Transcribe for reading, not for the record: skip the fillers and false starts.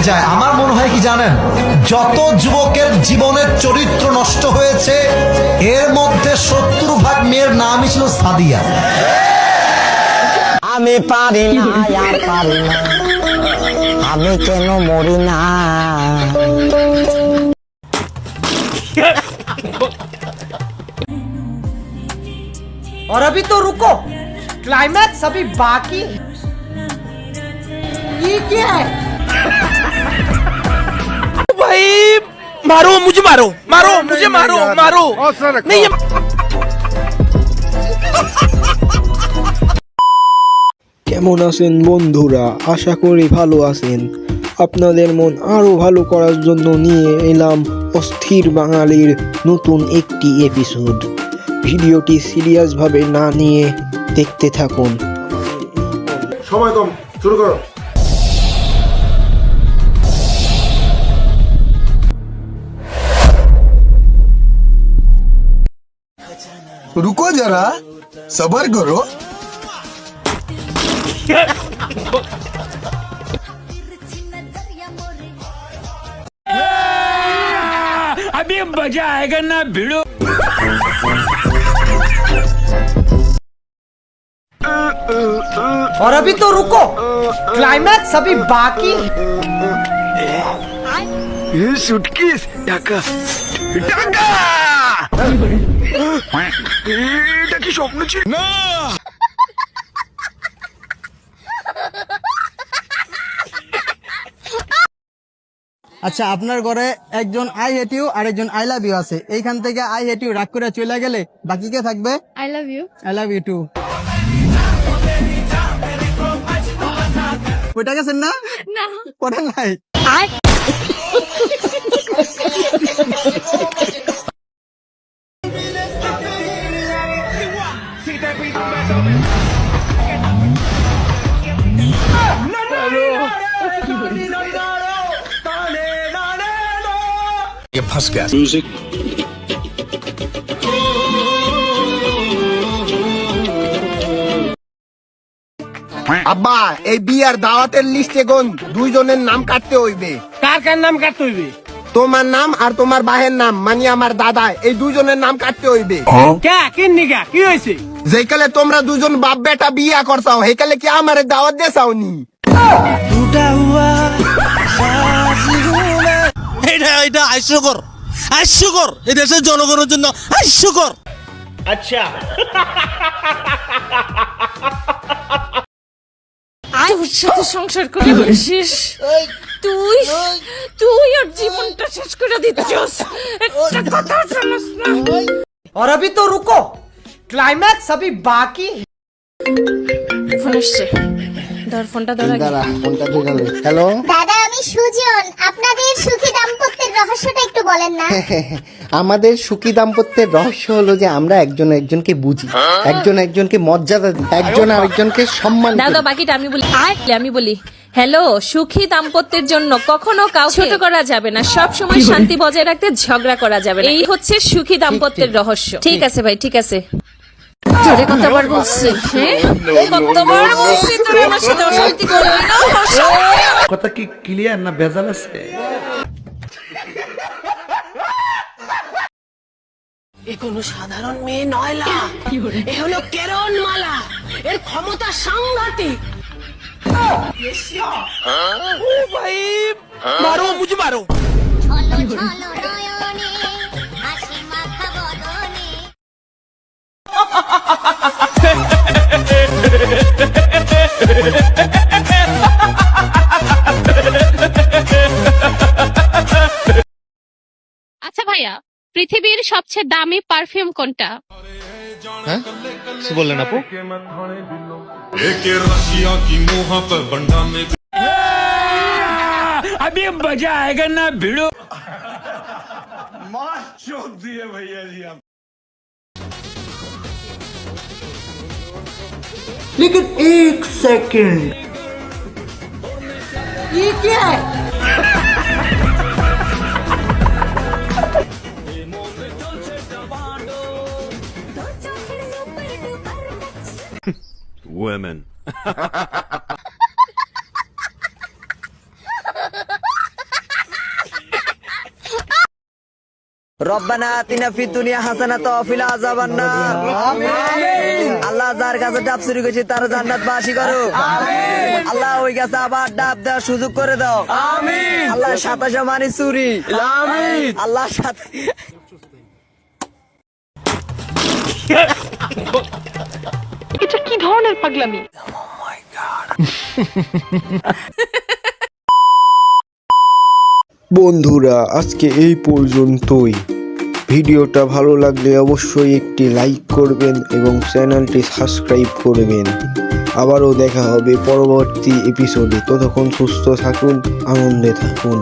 যায়। আমার মনে হয় কি জানেন, যত যুবকের জীবনের চরিত্র নষ্ট হয়েছে এর মধ্যে 70% মেয়ের নামই ছিল সাদিয়া। আমি পারি না আর পারি না, আমি কেন মরি না। और अभी तो रुको, क्लाइमैक्स अभी बाकी है। ये क्या है? भाई मारो मुझे, मारो मारो मुझे, मारो मारो नहीं ये... কেমন আছেন বন্ধুরা? আশা করি ভালো আছেন। আপনাদের মন আরো ভালো করার জন্য নিয়ে এলাম অস্থির বাঙালির নতুন একটি এপিসোড। ভিডিওটি সিরিয়াসভাবে না নিয়ে দেখতে থাকুন। সময় কম, শুরু করো। रुको जरा, सबर करो। अभी मजा आएगा ना भिड़ो। और अभी तो रुको, क्लाइमैक्स अभी बाकी है। ये सुटकेस টাকা টাকা এটা কি স্বপ্ন ছিল না? আচ্ছা, আপনার ঘরে একজন আই হেট ইউ আর একজন আই লাভ ইউ আছে। এইখান থেকে আই হেট ইউ রাগ করে চলে গেলে বাকি কে থাকবে? I love you. I love you too. ওইটা গেছেন না? না। পড়েন নাই? ये फंस गया। আব্বা, এই বিয়ার দাওয়াতের লিস্টে কোন দুইজনের নাম কাটতে হইবে। कार का नाम काटते हुए তোমার নাম আর তোমার বাহের নাম, মানে আমার দাদা, এই দুইজনের নাম কাটতে হইবে। क्या किन निका की হইছে? যেকালে তোমরা দুজন বাপ বেটা বিয়া করছাও, হেকালে কি আমারে দাওয়াত দেছাওনি? এটা এটা হাস্যকর, হাস্যকর, এই দেশের জনগণের জন্য হাস্যকর। আচ্ছা তোর সাথে সংসার করে শেষ। তুই তুই আর জীবনটা শেষ করে দিচ্ছিস। একটা কথা শুনস না। और अभी तो रुको, क्लाइमैक्स अभी बाकी है। ফোন আসছে, ধর ফোনটা ধর আগে। হ্যালো, দাদা, আমি সুজন। আপনাদের সুখী দাম্পত্যের রহস্যটা একটু বলেন না। আমাদের সুখী দাম্পত্যের রহস্য হলো যে আমরা একজন একজনকে বুঝি, একজন একজনকে মর্যাদা দিই, একজন আরেকজনকে সম্মান দাদা করি। বাকিটা আমি বলি হ্যালো, সুখী দাম্পত্যের জন্য কখনো কাউকে ছোট করা যাবে না, সব সময় শান্তি বজায় রাখতে ঝগড়া করা যাবে না। এই হচ্ছে সুখী দাম্পত্যের রহস্য। ঠিক আছে ভাই, ঠিক আছে। তোরে কতবার বলছি, হ্যাঁ কতবার বলছি তোরে আমার সাথে অশান্তি করবি না। কথা কি ক্লিয়ার না ভেজাল আছে? এ কোনো সাধারণ মেয়ে নয়লা, এ হলো কেরন মালা। এর ক্ষমতা সাংঘাতিক। ओ भाई मारो मुझे, मारो। ছলো ছলো নয়নে হাসি মাখা বদনে। আচ্ছা ভাইয়া, পৃথিবীর সবচেয়ে দামি পারফিউম কোনটা? কি বললেন আপু? अभी मजा आएगा ना भिड़ो। लेकिन एक सेकंड, ये क्या है? Women. রব্বানা আতিনা ফিদ দুনিয়া হাসানাতাও ওয়া ফিল আযাবান নার। আল্লাহ যার কাছে ডাব চুরি করেছে তার জান্নাত বাসী করো। আল্লাহ ওই কাছে আবার ডাব দেওয়ার সুযোগ করে দাও। আল্লাহ 27 মানি চুরি। আল্লাহ সাথে এটা কি ধরনের পাগলামি? বন্ধুরা আজকে এই পর্যন্তই। ভিডিওটা ভালো লাগলে অবশ্যই একটি লাইক করবেন এবং চ্যানেলটি সাবস্ক্রাইব করবেন। আবারও দেখা হবে পরবর্তী এপিসোডে। ততক্ষণ সুস্থ থাকুন, আনন্দে থাকুন।